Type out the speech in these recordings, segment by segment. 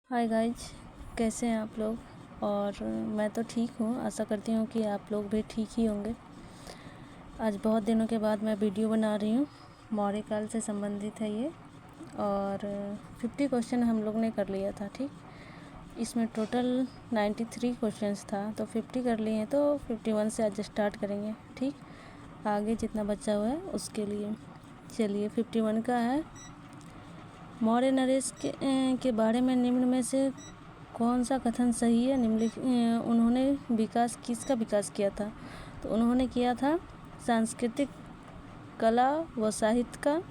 Hi guys, कैसे हैं आप लोग। और मैं तो ठीक हूँ। आशा करती हूँ कि आप लोग भी ठीक ही होंगे। आज बहुत दिनों के बाद मैं वीडियो बना रही हूँ। मौर्य काल से संबंधित है ये। और 50 क्वेश्चन हम लोग ने कर लिया था। ठीक, इसमें टोटल 93 क्वेश्चंस था, तो 50 कर लिए हैं, तो 51 से आज स्टार्ट करेंगे। ठीक, आगे जितना बचा हुआ है उसके लिए। चलिए, 51 का है, मौर्य नरेश के बारे में निम्न में से कौन सा कथन सही है। उन्होंने किसका विकास किया था। तो उन्होंने किया था सांस्कृतिक, कला व साहित्य का,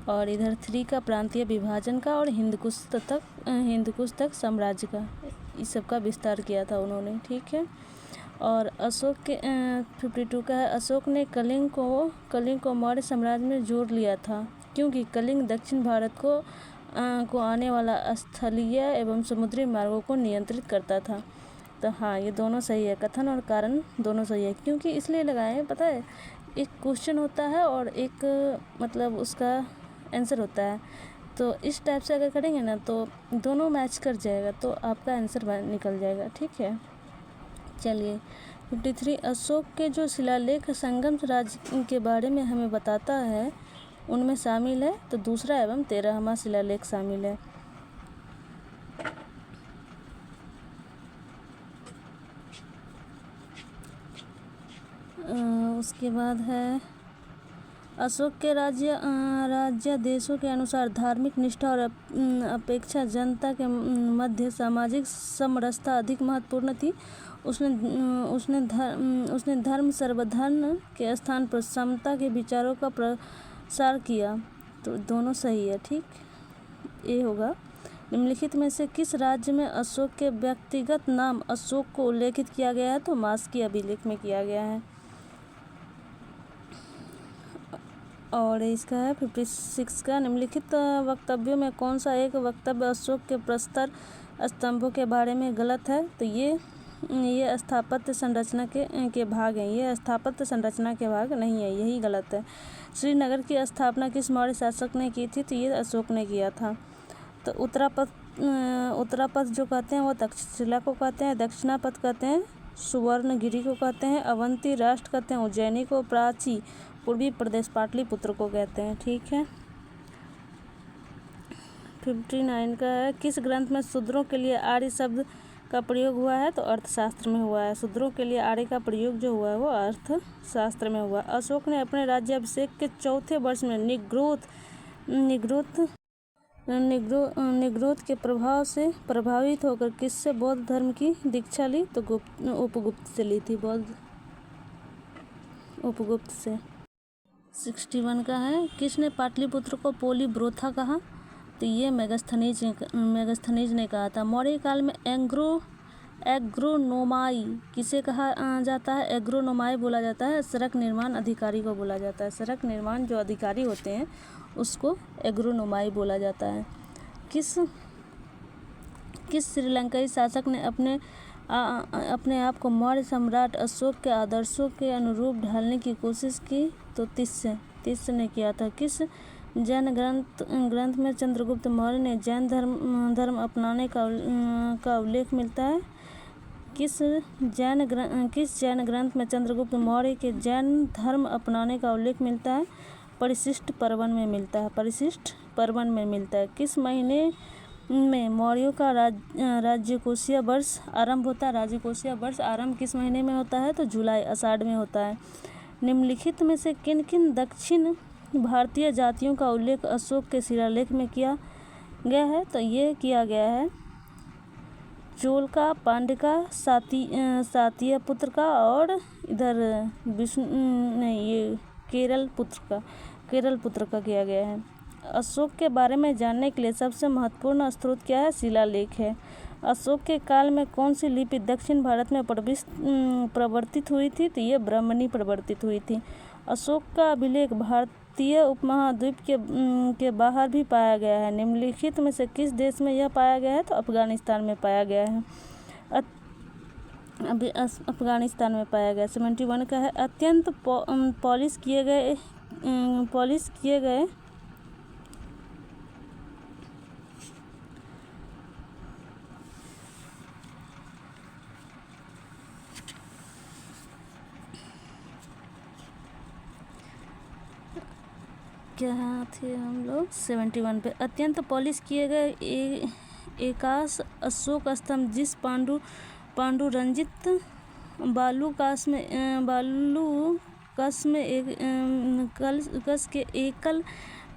और इधर 3 का प्रांतीय विभाजन का, और हिंदकुश तक साम्राज्य का, इस सब का विस्तार किया था उन्होंने। ठीक है। और अशोक के 52 का है, अशोक ने कलिंग को मौर्य साम्राज्य में जोड़ लिया था, क्योंकि कलिंग दक्षिण भारत को आने वाला स्थलीय एवं समुद्री मार्गों को नियंत्रित करता था। तो हाँ, ये दोनों सही है, कथन और कारण दोनों सही है। क्योंकि इसलिए लगाए हैं, पता है, एक क्वेश्चन होता है और एक मतलब उसका आंसर होता है। तो इस टाइप से अगर करेंगे ना तो दोनों मैच कर जाएगा, तो आपका आंसर निकल जाएगा। ठीक है। चलिए, 53, अशोक के जो शिलालेख संगम राज्य के बारे में हमें बताता है, उनमें शामिल है। तो दूसरा एवं 13वां शिलालेख शामिल है। उसके बाद है, अशोक के राज्यादेशों के अनुसार धार्मिक निष्ठा और अपेक्षा जनता के मध्य सामाजिक समरसता अधिक महत्वपूर्ण थी। उसने धर्म सर्वधर्म के स्थान पर समता के विचारों का प्रसार किया। तो दोनों सही है। ठीक, ये होगा। निम्नलिखित में से किस राज्य में अशोक के व्यक्तिगत नाम अशोक को उल्लेखित किया गया है। तो मास्की अभिलेख में किया गया है। और इसका है 56 का, निम्नलिखित वक्तव्यों में कौन सा एक वक्तव्य अशोक के प्रस्तर स्तंभों के बारे में गलत है। तो ये स्थापत्य संरचना के भाग हैं। ये स्थापत्य संरचना के भाग नहीं है, यही गलत है। श्रीनगर की स्थापना किस मौर्य शासक ने की थी। तो ये अशोक ने किया था। तो उत्तरापथ जो कहते हैं वो तक्षशिला को कहते हैं, दक्षिणापथ कहते हैं सुवर्णगिरी को कहते हैं, अवंती राष्ट्र कहते हैं उज्जैनी को, प्राची पूर्वी प्रदेश पाटलिपुत्र को कहते हैं। ठीक है। 59 का है, किस ग्रंथ में शूद्रों के लिए आर्य शब्द का प्रयोग हुआ है। तो अर्थशास्त्र में हुआ है। शूद्रों के लिए आर्य का प्रयोग जो हुआ है वो अर्थशास्त्र में हुआ। अशोक ने अपने राज्याभिषेक के 4थे वर्ष में निग्रोध के प्रभाव से प्रभावित होकर किससे बौद्ध धर्म की दीक्षा ली। तो उपगुप्त से ली थी, उपगुप्त से। 61 का है, किसने पाटलिपुत्र को पोलीब्रोथा कहा। तो ये मेगस्थनीज ने कहा था। मौर्य काल में एग्रोनोमाई किसे कहा जाता है। एग्रोनोमाई बोला जाता है सड़क निर्माण अधिकारी को बोला जाता है। सड़क निर्माण जो अधिकारी होते हैं उसको एग्रोनोमाई बोला जाता है। किस श्रीलंकाई शासक ने अपने आप को मौर्य सम्राट अशोक के आदर्शों के अनुरूप ढालने की कोशिश की। तो तिस्य ने किया था। किस जैन ग्रंथ में चंद्रगुप्त मौर्य ने जैन धर्म अपनाने का उल्लेख मिलता है। किस जैन ग्रंथ में चंद्रगुप्त मौर्य के जैन धर्म अपनाने का उल्लेख मिलता है। परिशिष्ट पर्वन में मिलता है। किस महीने में मौर्यों का राजकोषीय वर्ष आरंभ होता है। राजकोषीय वर्ष आरंभ किस महीने में होता है। तो जुलाई, आषाढ़ में होता है। निम्नलिखित में से किन दक्षिण भारतीय जातियों का उल्लेख अशोक के शिलालेख में किया गया है। तो ये किया गया है चोल का, पांड्य का, सातीय पुत्र का, और इधर ये केरल पुत्र का किया गया है। अशोक के बारे में जानने के लिए सबसे महत्वपूर्ण स्रोत क्या है। शिलालेख है। अशोक के काल में कौन सी लिपि दक्षिण भारत में प्रवर्तित हुई थी। तो ये ब्राह्मणी प्रवर्तित हुई थी। अशोक का अभिलेख भारतीय उपमहाद्वीप के बाहर भी पाया गया है। निम्नलिखित में से किस देश में यह पाया गया है। तो अफगानिस्तान में पाया गया है। अफगानिस्तान में पाया गया। 71 का है, अत्यंत पॉलिश किए गए क्या थे हम लोग 71 पे। अत्यंत पॉलिश किए गए एकाश अशोक स्तंभ जिस पांडुरंजित बालूकाश में कस के एकल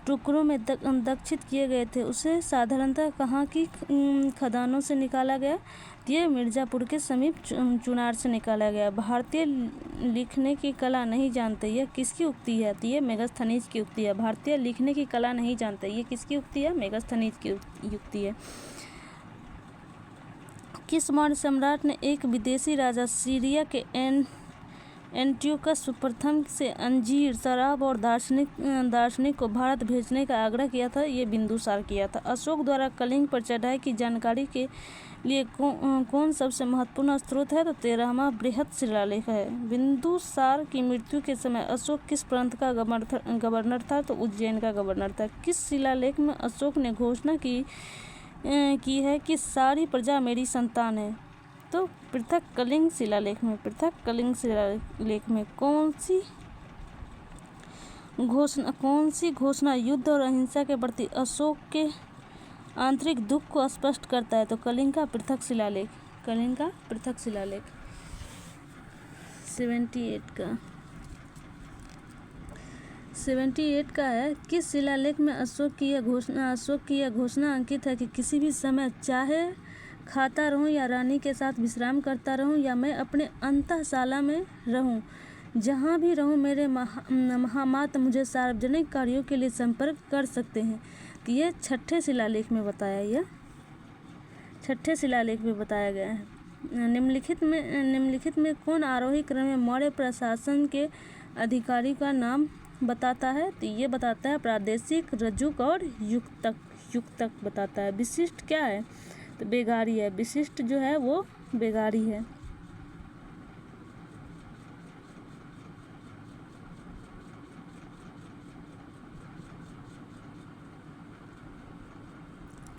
टुकड़ों में दक्षित किए गए थे, उसे साधारणतः कहाँ की खदानों से निकाला गया? ये मिर्ज़ापुर के समीप चुनार से निकाला गया। भारतीय लिखने की कला नहीं जानते, यह किसकी उक्ति है? तो ये मेगास्थनीज की उक्ति है। भारतीय लिखने की कला नहीं जानते, ये किसकी उक्ति है? मेगास्थनीज की उक्ति है। किस मौर्य सम्राट ने एक विदेशी राजा सीरिया के एंटियोकस प्रथम से अंजीर, शराब और दार्शनिक को भारत भेजने का आग्रह किया था? ये बिंदुसार किया था। अशोक द्वारा कलिंग पर चढ़ाई की जानकारी के लिए कौन सबसे महत्वपूर्ण स्रोत है? तो 13वां बृहत शिलालेख है। बिंदुसार की मृत्यु के समय अशोक किस प्रांत का गवर्नर था? तो उज्जैन का गवर्नर था। किस शिलालेख में अशोक ने घोषणा की है कि सारी प्रजा मेरी संतान है? तो पृथक कलिंग शिलालेख में कौन सी घोषणा युद्ध और अहिंसा के प्रति अशोक के आंतरिक दुख को स्पष्ट करता है? तो कलिंग का पृथक शिलालेख। 78 का है। किस शिलालेख में अशोक की यह घोषणा अंकित है कि किसी भी समय चाहे खाता रहूं या रानी के साथ विश्राम करता रहूं या मैं अपने अंतःशाला में रहूं, जहां भी रहूं मेरे महामात मुझे सार्वजनिक कार्यों के लिए संपर्क कर सकते हैं? तो ये छठे शिलालेख में बताया गया है। निम्नलिखित में कौन आरोही क्रम में मौर्य प्रशासन के अधिकारी का नाम बताता है? तो ये बताता है प्रादेशिक, रजुक और युक्तक बताता है। विशिष्ट क्या है? तो बेगारी है। विशिष्ट जो है वो बेगारी है।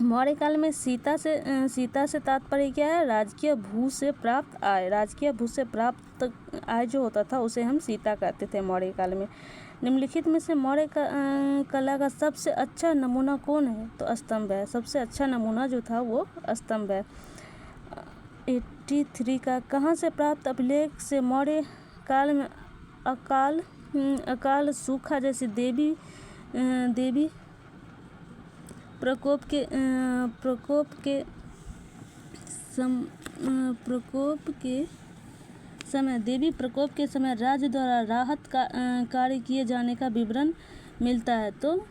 मौर्य काल में सीता से तात्पर्य क्या है? राजकीय भू से प्राप्त आय। राजकीय भू से प्राप्त आय जो होता था उसे हम सीता कहते थे मौर्य काल में। निम्नलिखित में से मौर्य कला का सबसे अच्छा नमूना कौन है? तो स्तंभ है। सबसे अच्छा नमूना जो था वो स्तंभ है। 83 का कहाँ से प्राप्त अभिलेख से मौर्य काल में अकाल सूखा जैसी देवी प्रकोप के समय राज्य द्वारा राहत कार्य किए जाने का विवरण मिलता है? तो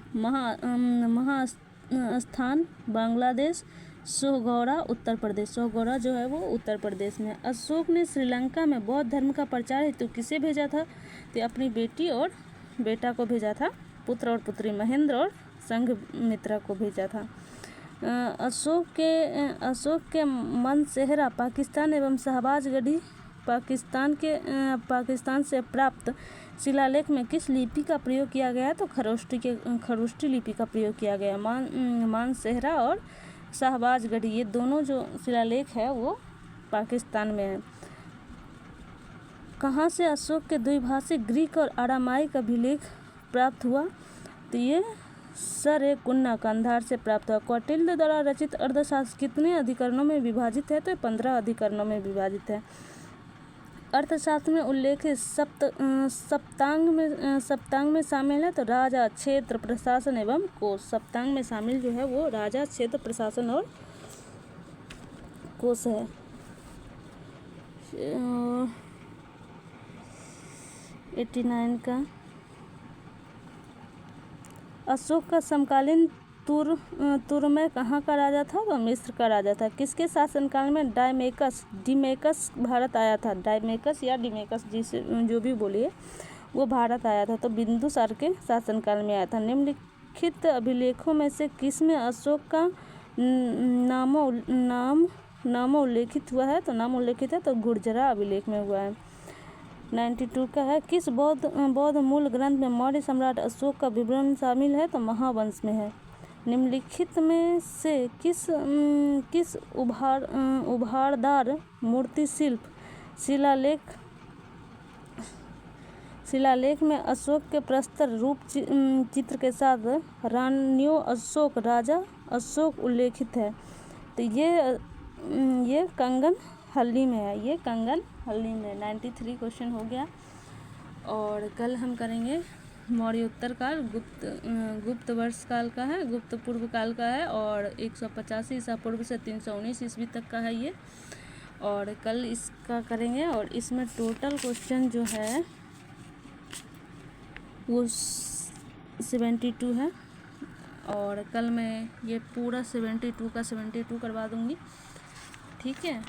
महास्थान बांग्लादेश, सोहगौड़ा उत्तर प्रदेश। सोहगौड़ा जो है वो उत्तर प्रदेश में। अशोक ने श्रीलंका में बौद्ध धर्म का प्रचार हेतु किसे भेजा था? तो अपनी बेटी और बेटा को भेजा था। पुत्र और पुत्री महेंद्र और संघमित्रा को भेजा था। अशोक के मनसेहरा पाकिस्तान एवं शहबाजगढ़ी पाकिस्तान से प्राप्त शिलालेख में किस लिपि का प्रयोग किया गया? तो खरोष्टी लिपि का प्रयोग किया गया। मानसेहरा और शहबाजगढ़ी ये दोनों जो शिलालेख है वो पाकिस्तान में है। कहाँ से अशोक के द्विभाषिक ग्रीक और अरामाइक अभिलेख प्राप्त हुआ? तो ये सरेकुन्ना कंधार से प्राप्त हुआ। कौटिल्य द्वारा रचित अर्थशास्त्र कितने अधिकरणों में विभाजित है? तो 15 अधिकरणों में विभाजित है। अर्थशास्त्र में उल्लेखित सप्तांग में शामिल है? तो राजा, क्षेत्र, प्रशासन एवं कोश। सप्तांग में शामिल जो है वो राजा, क्षेत्र, प्रशासन और कोश है। 89 का अशोक का समकालीन तुर्मै कहाँ का राजा था? तो मिस्र का राजा था। किसके शासनकाल में डिमेकस भारत आया था? डायमेकस या डिमेकस जिसे जो भी बोलिए वो भारत आया था। तो बिंदुसार के शासनकाल में आया था। निम्नलिखित अभिलेखों में से किसमें अशोक का नाम उल्लेखित हुआ है? तो नाम उल्लेखित है तो गुर्जरा अभिलेख में हुआ है। 92 का है किस बौद्ध मूल ग्रंथ में मौर्य सम्राट अशोक का विवरण शामिल है? तो महावंश में है। निम्नलिखित में से किस उभारदार मूर्ति शिल्प शिलालेख में अशोक के प्रस्तर रूप चित्र के साथ रानियों अशोक, राजा अशोक उल्लेखित है। तो ये कंगन हल्ली में है, ये कंगन हल्ली में। 93 क्वेश्चन हो गया। और कल हम करेंगे मौर्योत्तर काल, गुप्त वर्ष काल का है, गुप्त पूर्व काल का है, और 185 ईसा पूर्व से 319 ईस्वी तक का है ये। और कल इसका करेंगे। और इसमें टोटल क्वेश्चन जो है वो 72 है। और कल मैं ये पूरा 72 का 72 करवा दूँगी, ठीक है।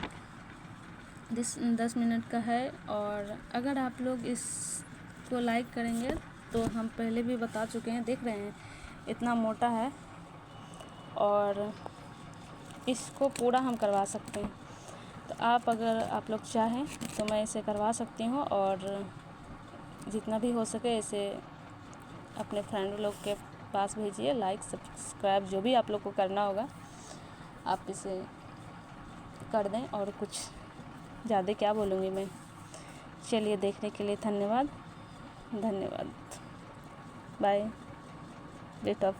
10 मिनट का है। और अगर आप लोग इसको लाइक करेंगे तो हम पहले भी बता चुके हैं, देख रहे हैं इतना मोटा है, और इसको पूरा हम करवा सकते हैं। तो अगर आप लोग चाहें तो मैं इसे करवा सकती हूँ। और जितना भी हो सके इसे अपने फ्रेंड लोग के पास भेजिए। लाइक सब्सक्राइब जो भी आप लोग को करना होगा आप इसे कर दें। और कुछ ज़्यादा क्या बोलूँगी मैं। चलिए, देखने के लिए धन्यवाद। बाय। Bit of